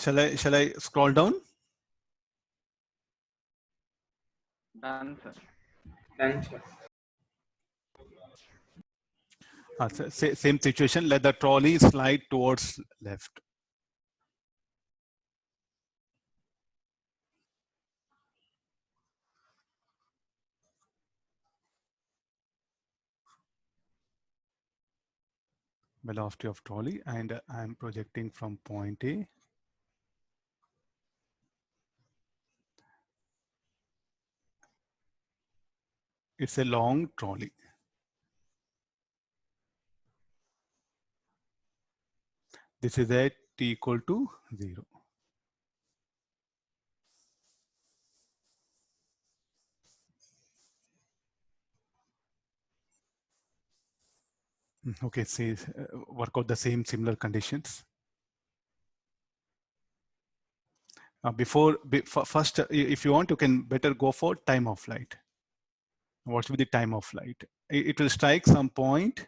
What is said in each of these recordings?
Shall I scroll down? Done, sir. Done, sir. Same situation. Let the trolley slide towards left. Velocity of trolley, and I'm projecting from point A. It's a long trolley. This is at t equal to 0. Okay, say work out the same similar conditions. First, if you want, you can better go for time of flight. What should be the time of flight? It will strike some point.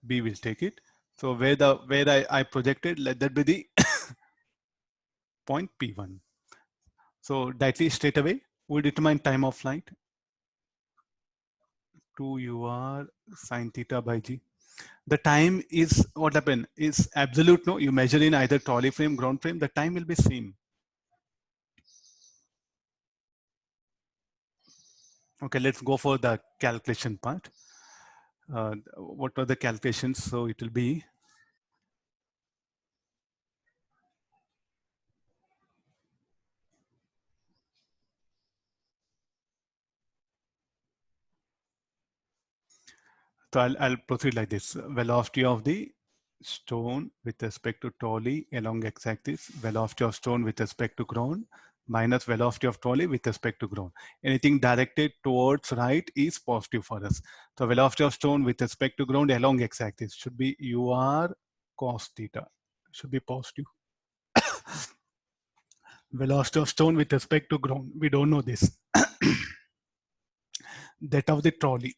B will take it. So where I projected, let that be the point P1. So directly straight away, we determine time of flight. 2 UR sine theta by G. The time is what happened is absolute. No, you measure in either trolley frame, ground frame, the time will be same. Okay, let's go for the calculation part. What are the calculations? So it will be so I'll proceed like this. Velocity of the stone with respect to trolley along x-axis, velocity of stone with respect to ground, minus velocity of trolley with respect to ground. Anything directed towards right is positive for us. So velocity of stone with respect to ground along x-axis should be UR cos theta, should be positive. Velocity of stone with respect to ground, we don't know this. That of the trolley.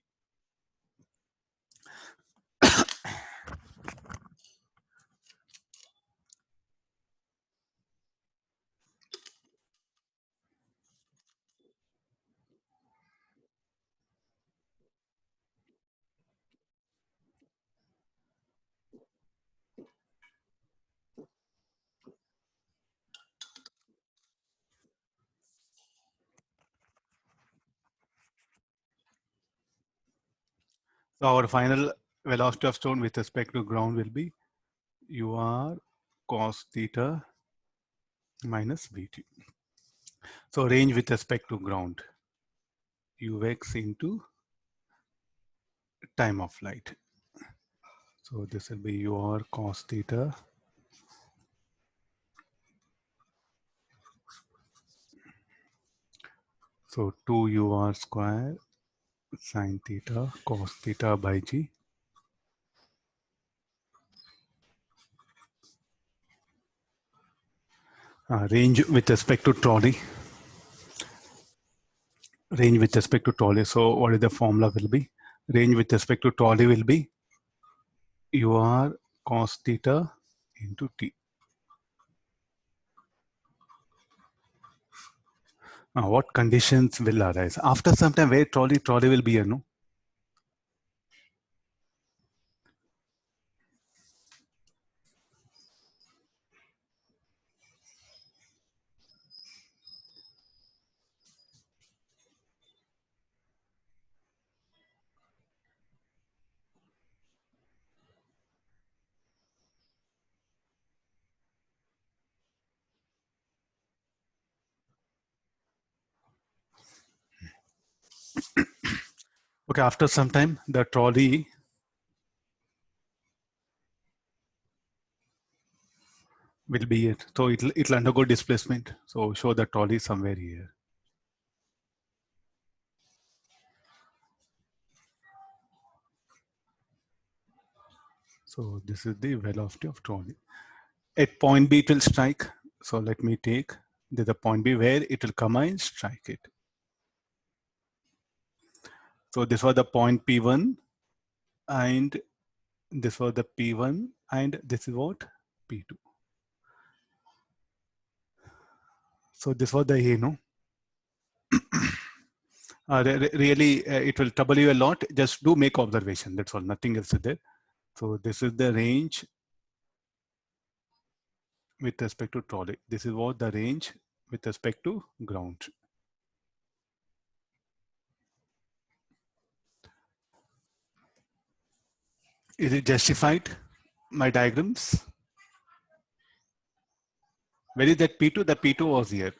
So our final velocity of stone with respect to ground will be UR cos theta minus Vt. So range with respect to ground, Ux into time of flight. So this will be UR cos theta so 2 UR square sine theta cos theta by G. Range with respect to trolley. Range with respect to trolley. So what is the formula will be? Range with respect to trolley will be UR cos theta into T. What conditions will arise? After some time, where trolley will be here, no? Okay, after some time, the trolley will be it. So it'll undergo displacement. So show the trolley somewhere here. So this is the velocity of trolley. At point B, it will strike. So let me take the point B where it will come and strike it. So this was the point P1 and this was the P1 and this is what? P2. So this was the A, no? Really, it will trouble you a lot. Just do make observation. That's all. Nothing else is there. So this is the range with respect to trolley. This is what the range with respect to ground. Is it justified? My diagrams? Where is that P2? The P2 was here.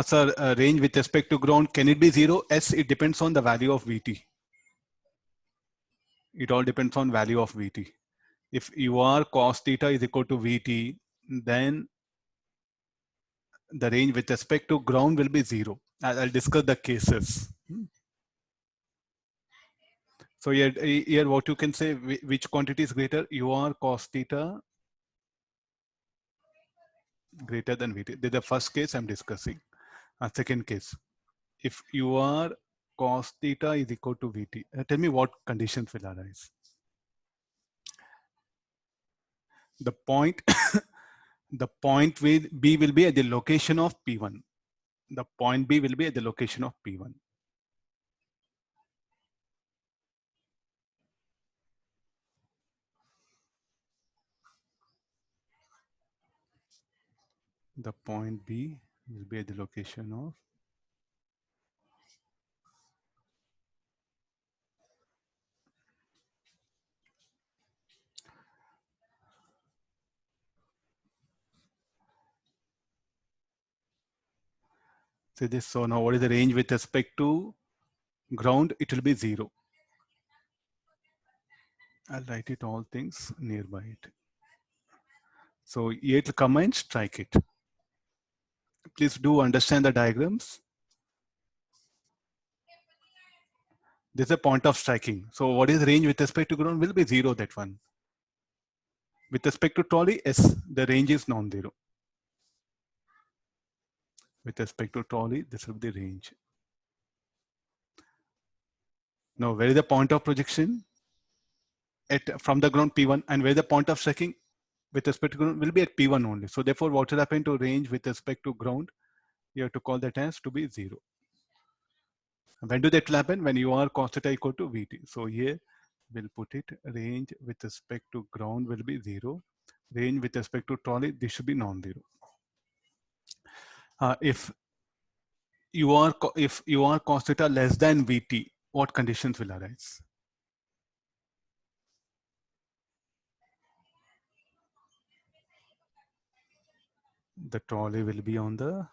Sir, range with respect to ground, can it be zero? Yes, it depends on the value of Vt. It all depends on value of Vt. If your cos theta is equal to Vt, then the range with respect to ground will be zero. I'll discuss the cases. So here what you can say, which quantity is greater? Your cos theta greater than Vt. This is the first case I'm discussing. Second case, if your cos theta is equal to Vt, tell me what conditions will arise. The point, the point with B will be at the location of P1. The point B will be at the location of P1. The point B will be at the location of say this. So now what is the range with respect to ground? It will be zero. I'll write it all things nearby it. So it will come and strike it. Please do understand the diagrams. This is a point of striking. So what is range with respect to ground will be zero, that one. With respect to trolley, yes, the range is non-zero. With respect to trolley, this will be the range. Now, where is the point of projection? From the ground P1, and where the point of striking with respect to ground will be at P1 only. So therefore, what will happen to range with respect to ground? You have to call that as to be zero. When do that will happen? When you are cos theta equal to Vt. So here we'll put it, range with respect to ground will be zero. Range with respect to trolley, this should be non-zero. If you are cos theta less than Vt, what conditions will arise? The trolley will be on the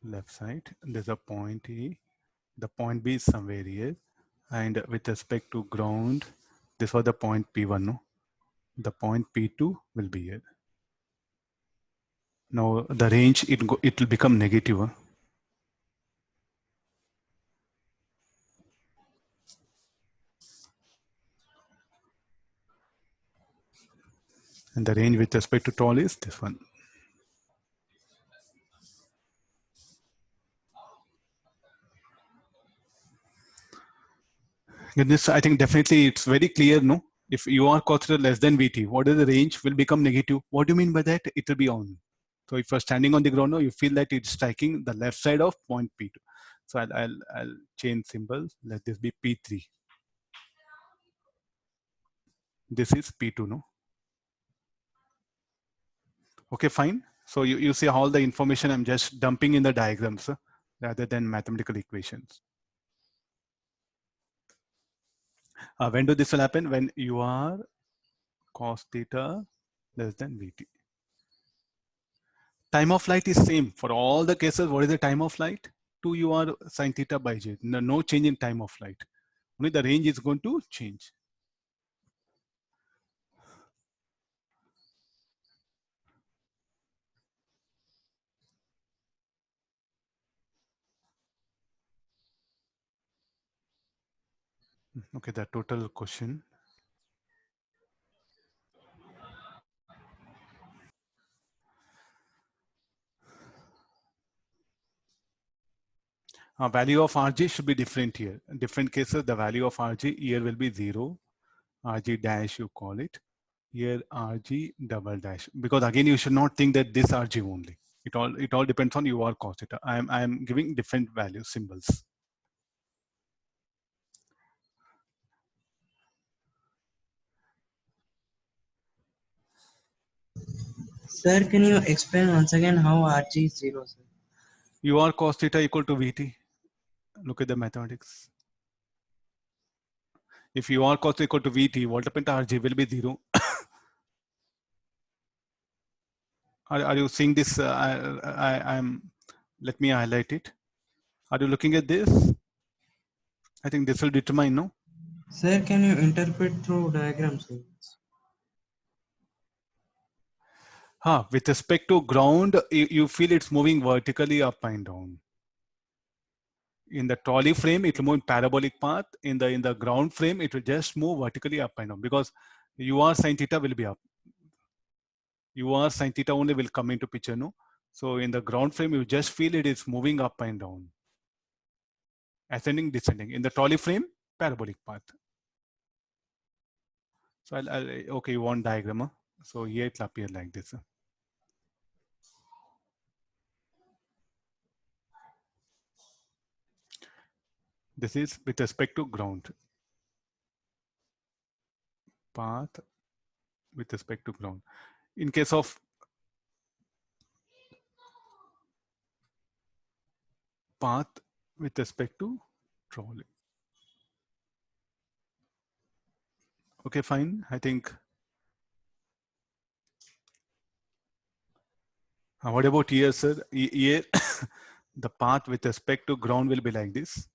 left side. There's a point A. The point B is somewhere here. And with respect to ground, this was the point P1. No? The point P2 will be here. Now the range, it will become negative. Huh? And the range with respect to trolley is this one. In this, I think definitely it's very clear, no? If you are cos theta less than Vt, what is the range will become negative? What do you mean by that? It will be on. So if you're standing on the ground now, you feel that it's striking the left side of point P2. So I'll change symbol. Let this be P3. This is P2, no? Okay, fine. So you see all the information I'm just dumping in the diagrams rather than mathematical equations. When do this will happen? When you are cos theta less than Vt. Time of flight is same for all the cases. What is the time of flight? 2 UR sin theta by j. No change in time of flight. Only the range is going to change. Okay, the total question. Value of RG should be different here. In different cases, the value of RG here will be 0. RG dash, you call it. Here RG double dash. Because again, you should not think that this RG only. It all depends on UR cos theta. I am giving different value symbols. Sir, can you explain once again how RG is 0, sir? UR cos theta equal to VT. Look at the mathematics. If UR cos theta equal to VT, what happened to RG will be 0. Are you seeing this? Let me highlight it. Are you looking at this? I think this will determine, no? Sir, can you interpret through diagrams, sir? With respect to ground, you feel it's moving vertically up and down. In the trolley frame, it will move in parabolic path. In the ground frame, it will just move vertically up and down because UR sin theta will be up. UR sin theta only will come into picture, no? So in the ground frame, you just feel it is moving up and down. Ascending, descending. In the trolley frame, parabolic path. So okay, you want diagram, huh? So here it will appear like this. This is with respect to ground. Path with respect to ground. In case of path with respect to trolley. Okay, fine. I think. What about here, sir? Here, the path with respect to ground will be like this.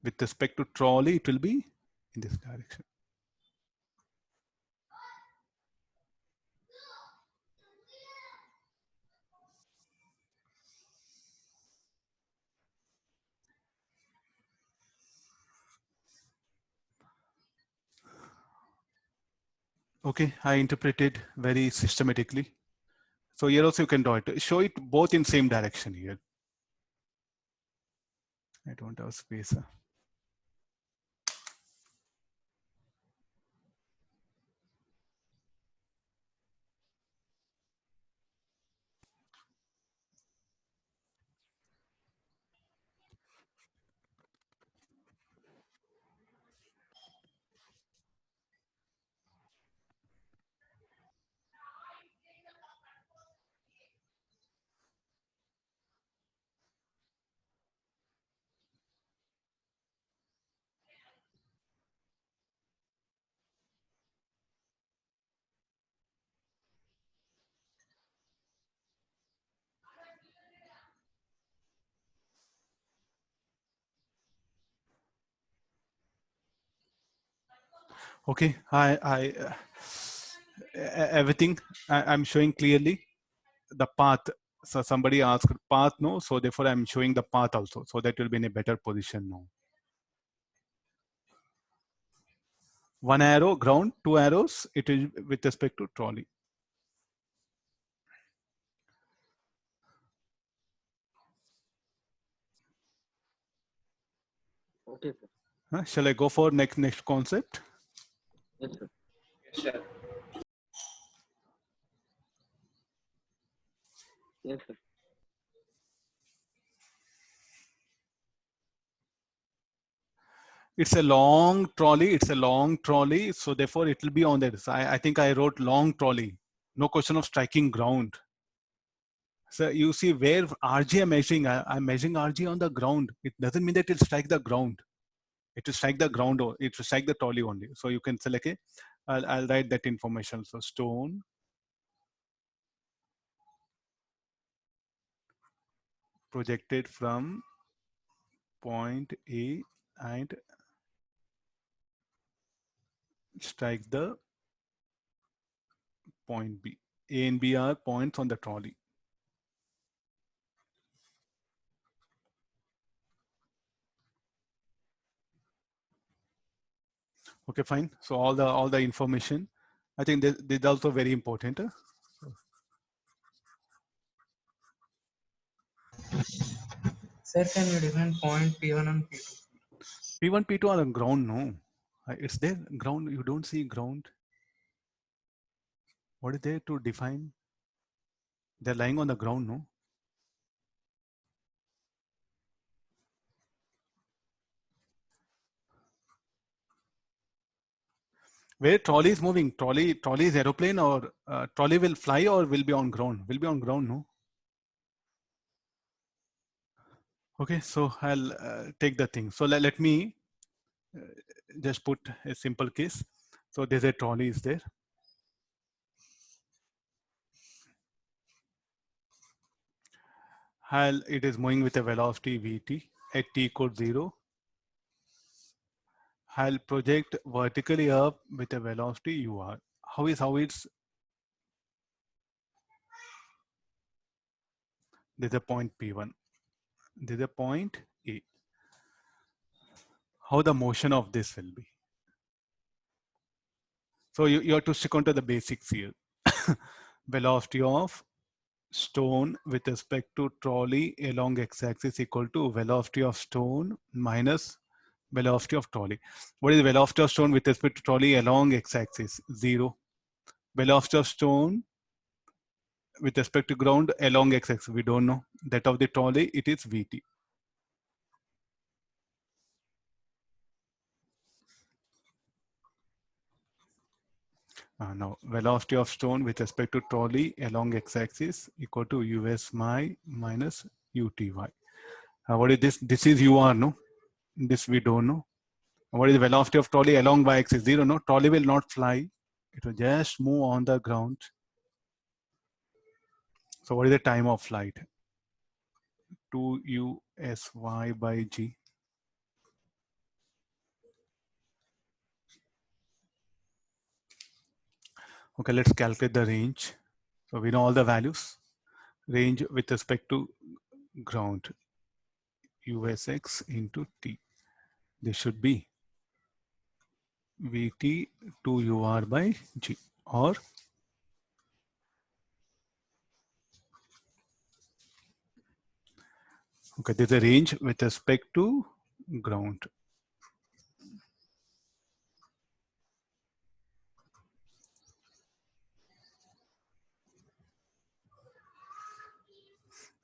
With respect to trolley, it will be in this direction. Okay, I interpreted very systematically. So here also you can draw it. Show it both in same direction here. I don't have space. Okay, everything I'm showing clearly. The path. So somebody asked path, no. So therefore I'm showing the path also. So that will be in a better position now. One arrow ground, two arrows. It is with respect to trolley. Okay, sir. Shall I go for next concept? Yes, sir. Yes, sir. Yes, sir. It's a long trolley. It's a long trolley. So therefore it will be on that. So I think I wrote long trolley. No question of striking ground. So you see where RG I'm measuring. I'm measuring RG on the ground. It doesn't mean that it'll strike the ground. It will strike the ground or it will strike the trolley only. So you can select it. I'll write that information. So stone projected from point A and strike the point B. A and B are points on the trolley. Okay, fine. So all the information I think this is also very important. Sir, can you define point P1 and P2? P1, P2 are on ground, no. It's there, ground, you don't see ground. What is there to define? They're lying on the ground, no? Where trolley is moving, trolley is aeroplane, or trolley will fly or will be on ground? Will be on ground, no? Okay, so I'll take the thing. So let me just put a simple case. So there's a trolley is there. It is moving with a velocity Vt at t equals 0. I'll project vertically up with a velocity ur. How it's there's a point P1. There's a point A. How the motion of this will be. So you have to stick onto the basics here. Velocity of stone with respect to trolley along x-axis equal to velocity of stone minus velocity of trolley. What is the velocity of stone with respect to trolley along x-axis? 0. Velocity of stone with respect to ground along x-axis, we don't know. That of the trolley, it is Vt. Now, velocity of stone with respect to trolley along x-axis equal to us my minus uty. What is this? This is ur, no? This we don't know. What is the velocity of trolley along y-axis? 0, no? Trolley will not fly. It will just move on the ground. So what is the time of flight? 2u/sy by g. Okay, let's calculate the range. So we know all the values. Range with respect to ground, usx into t. This should be Vt 2ur by g, or okay, there's a range with respect to ground.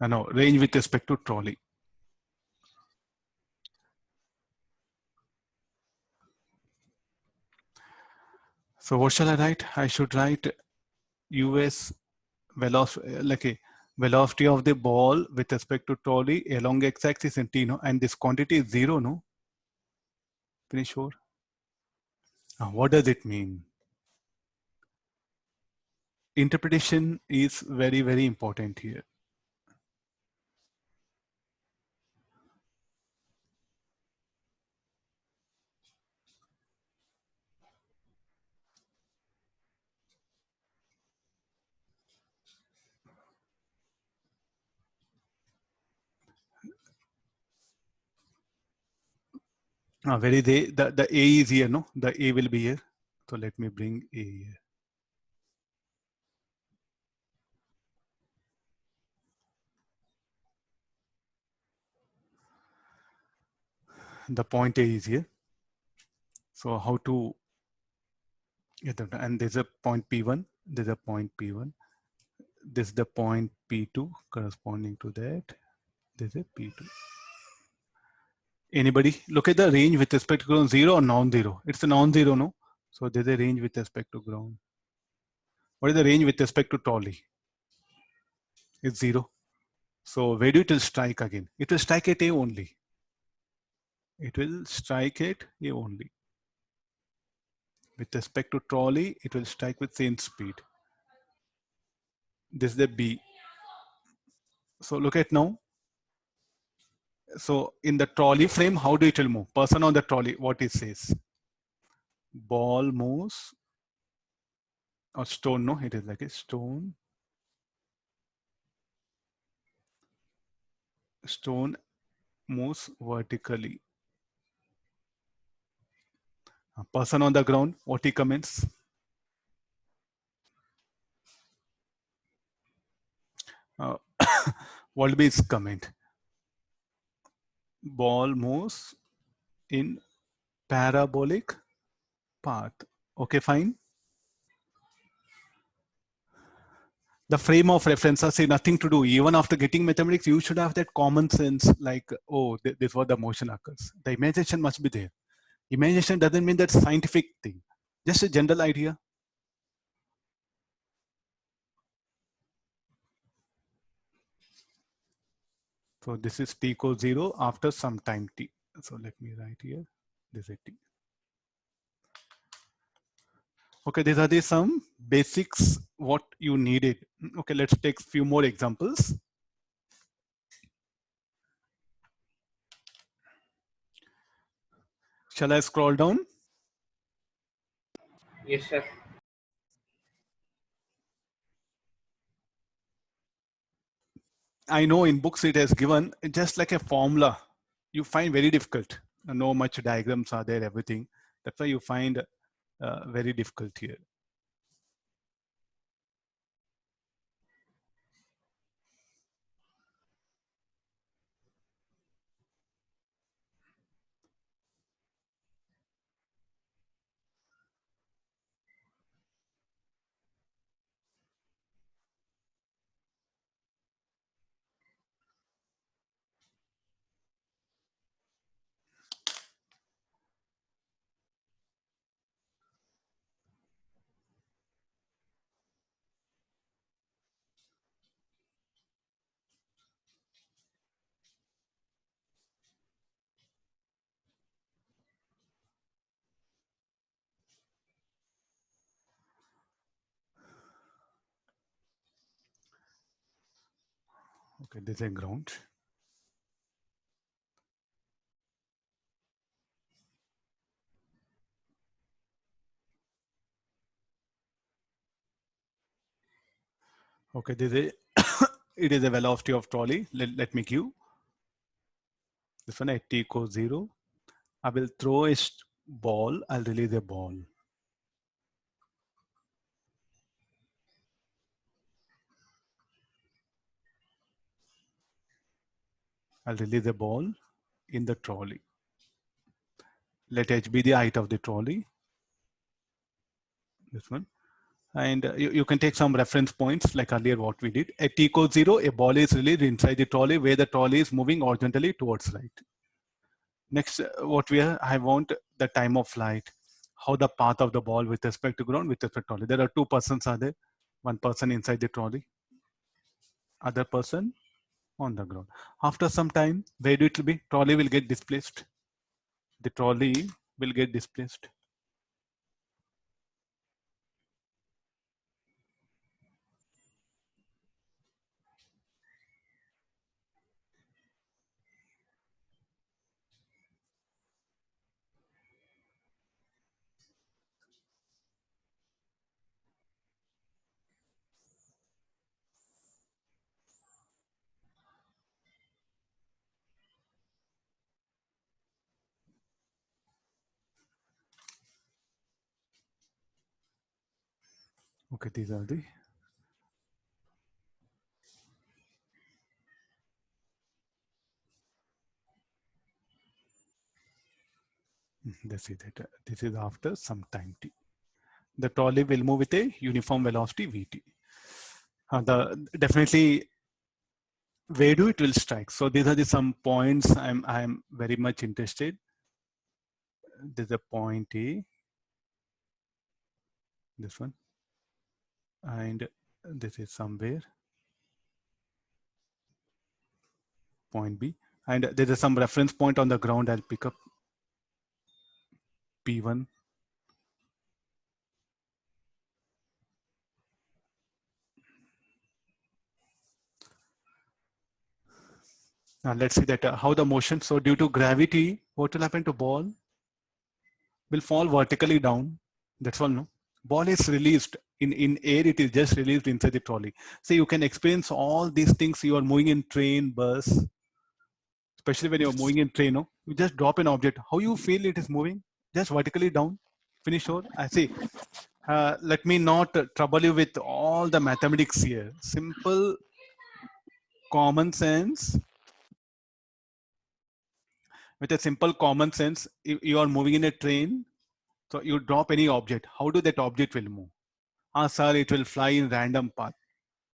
No, range with respect to trolley. So what shall I write? I should write us velocity, like a velocity of the ball with respect to trolley along x-axis and t, no? And this quantity is 0, no? Pretty sure. What does it mean? Interpretation is very, very important here. Where is the A is here, no? The A will be here. So let me bring A here. The point A is here. So how to get that? And there's a point P1. There's a point P1. This is the point P2 corresponding to that. There's a P2. Anybody look at the range with respect to ground, 0 or non-zero? It's a non-zero, no? So there's a range with respect to ground. What is the range with respect to trolley? It's 0. So where do it will strike again? It will strike at A only. It will strike at A only. With respect to trolley, it will strike with same speed. This is the B. So look at now. So in the trolley frame, how do it will move? Person on the trolley, what it says? Ball moves, or stone, no? It is like a stone. Stone moves vertically. A person on the ground, what he comments? Uh, what will be its comment? Ball moves in parabolic path. Okay, fine. The frame of reference has nothing to do. Even after getting mathematics, you should have that common sense like, oh, this is what the motion occurs. The imagination must be there. Imagination doesn't mean that scientific thing, just a general idea. So this is t equals 0 after some time t. So let me write here, this is t. Okay, these are the some basics what you needed. Okay, let's take few more examples. Shall I scroll down? Yes, sir. I know in books it has given just like a formula. You find very difficult. No much diagrams are there, everything. That's why you find very difficult here. Okay, this is a ground. Okay, this is a it is a velocity of trolley. Let me give this one at t equals 0. I will throw a ball. I'll release a ball. I'll release a ball in the trolley. Let h be the height of the trolley. This one. And you can take some reference points like earlier what we did. At t equals 0, a ball is released inside the trolley where the trolley is moving horizontally towards right. Next, what I want the time of flight, how the path of the ball with respect to ground, with respect to trolley. There are two persons are there. One person inside the trolley, other person on the ground. After some time, where do it will be? Trolley will get displaced. The trolley will get displaced. Okay, these are the this is it. This is after some time t. The trolley will move with a uniform velocity vt. Definitely where do it will strike. So these are the some points I'm very much interested. There's a point A, this one, and this is somewhere point B, and there is some reference point on the ground. I'll pick up P1. Now let's see that how the motion. So due to gravity, what will happen to ball? Will fall vertically down. That's all. No, ball is released in air. It is just released inside the trolley. So you can experience all these things. You are moving in train, bus, especially when you're moving in train. No, you just drop an object. How you feel it is moving? Just vertically down. Finish over. I see. Let me not trouble you with all the mathematics here. Simple common sense, with a simple common sense, you are moving in a train, so you drop any object. How do that object will move? Ah, sir, it will fly in random path.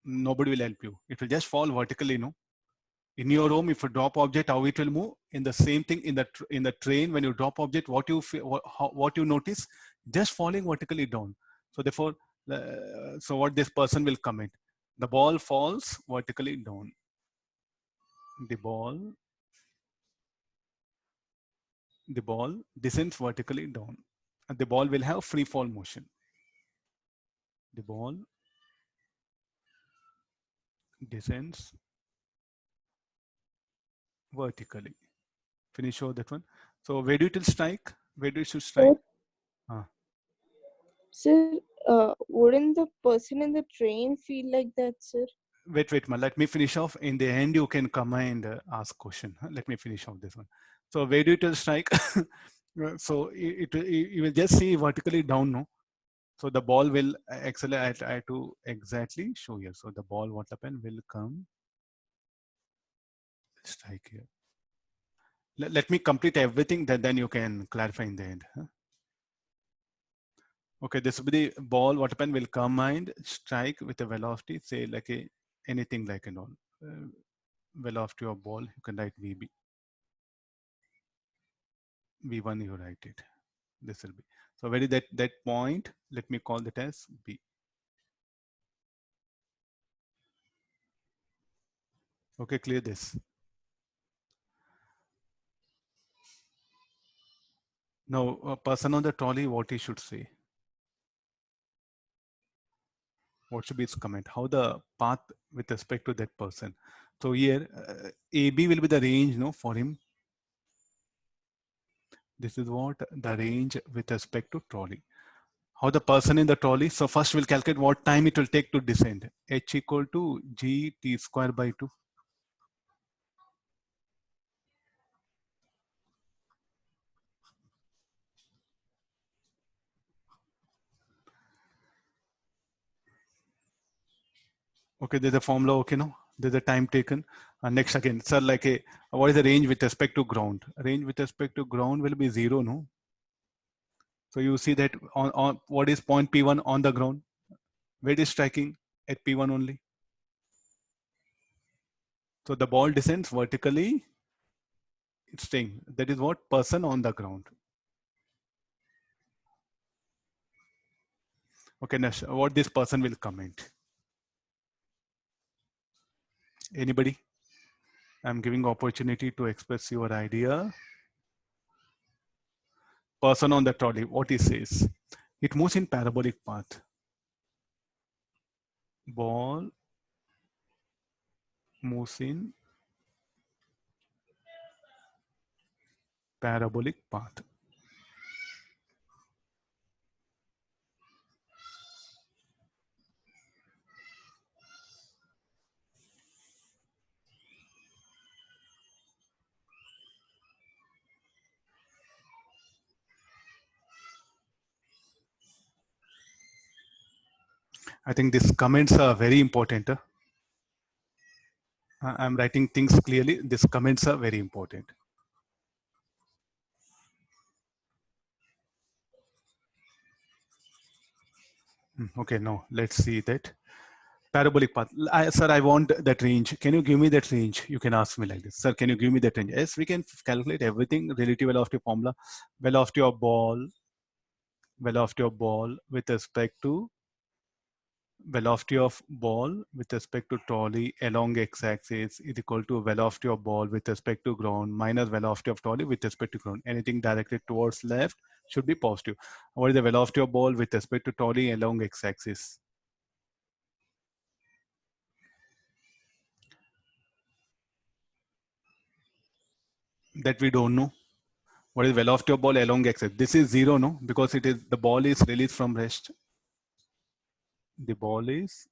Nobody will help you. It will just fall vertically, no? In your home, if you drop object, how it will move? In the same thing in the train, when you drop object, what you what you notice? Just falling vertically down. So therefore, so what this person will comment? The ball falls vertically down. The ball descends vertically down. And the ball will have free fall motion. The ball descends vertically. Finish over that one. So where do it will strike? Where do it should strike? Sir, sir, wouldn't the person in the train feel like that, sir? Wait, ma. Let me finish off. In the end, you can come and ask question. Let me finish off this one. So where do it will strike? So you will just see vertically down, no? So the ball will accelerate. I have to exactly show here. So the ball, what happen, will come strike here. Let me complete everything, then you can clarify in the end. Huh? Okay, this will be the ball, what happen, will come and strike with a velocity, say like anything like and all. Velocity of ball, you can write VB. V1, you write it. This will be. So where is that point? Let me call that as B. Okay, clear this. Now, a person on the trolley, what he should say? What should be his comment? How the path with respect to that person? So here, AB will be the range, no, for him. This is what the range with respect to trolley. How the person in the trolley. So first we'll calculate what time it will take to descend. H equal to G T square by 2. Okay, there's a formula, okay, no? There's a time taken. Next again, sir, like what is the range with respect to ground? Range with respect to ground will be 0, no? So you see that on what is point P1 on the ground? Where it is striking? At P1 only. So the ball descends vertically, it's staying. That is what person on the ground. Okay, next, what this person will comment? Anybody? I'm giving opportunity to express your idea. Person on the trolley, what he says? It moves in parabolic path. Ball moves in parabolic path. I think these comments are very important. I'm writing things clearly. These comments are very important. Okay, now let's see that. Parabolic path. Sir, I want that range. Can you give me that range? You can ask me like this. Sir, can you give me that range? Yes, we can calculate everything. Relative velocity formula. Velocity of ball with respect to velocity of ball with respect to trolley along x-axis is equal to velocity of ball with respect to ground minus velocity of trolley with respect to ground. Anything directed towards left should be positive. What is the velocity of ball with respect to trolley along x-axis? That we don't know. What is velocity of ball along x-axis? This is 0, no? Because it is the ball is released from rest. The ball is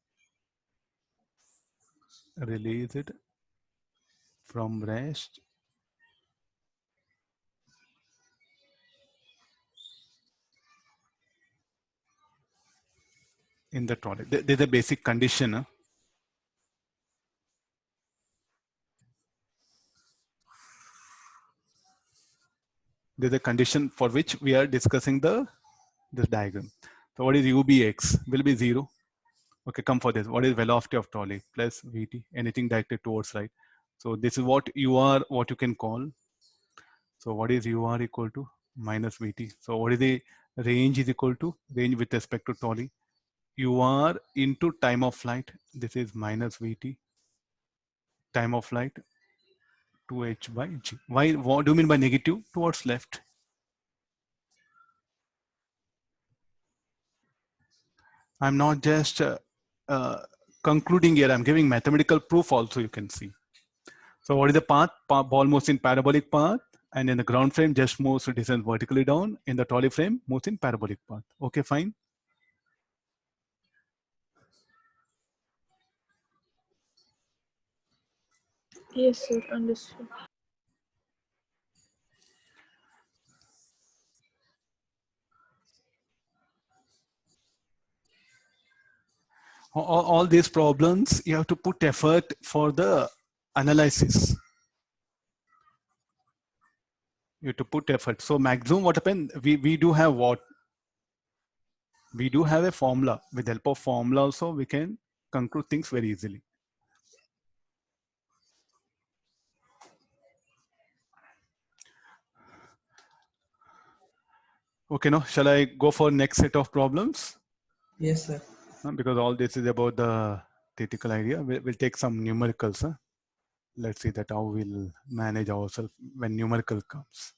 released from rest in the trolley. There's a basic condition. There's a condition for which we are discussing this diagram. So what is UBX? Will be 0. Okay, come for this. What is velocity of trolley? Plus VT, anything directed towards right. So this is what what you can call. So what is UR equal to? Minus VT. So what is the range is equal to? Range with respect to trolley. UR into time of flight. This is minus VT. Time of flight 2h by g. Why? What do you mean by negative? Towards left. I'm not just concluding here. I'm giving mathematical proof also, you can see. So what is the path? Ball moves in parabolic path, and in the ground frame just moves to descend vertically down. In the trolley frame moves in parabolic path. Okay, fine. Yes, sir. Understood. All these problems, you have to put effort for the analysis. You have to put effort. So maximum what happened, we do have what? We do have a formula. With the help of formula also, we can conclude things very easily. Okay, now shall I go for next set of problems? Yes, sir. Because all this is about the theoretical idea. We'll take some numericals. Let's see that how we'll manage ourselves when numerical comes.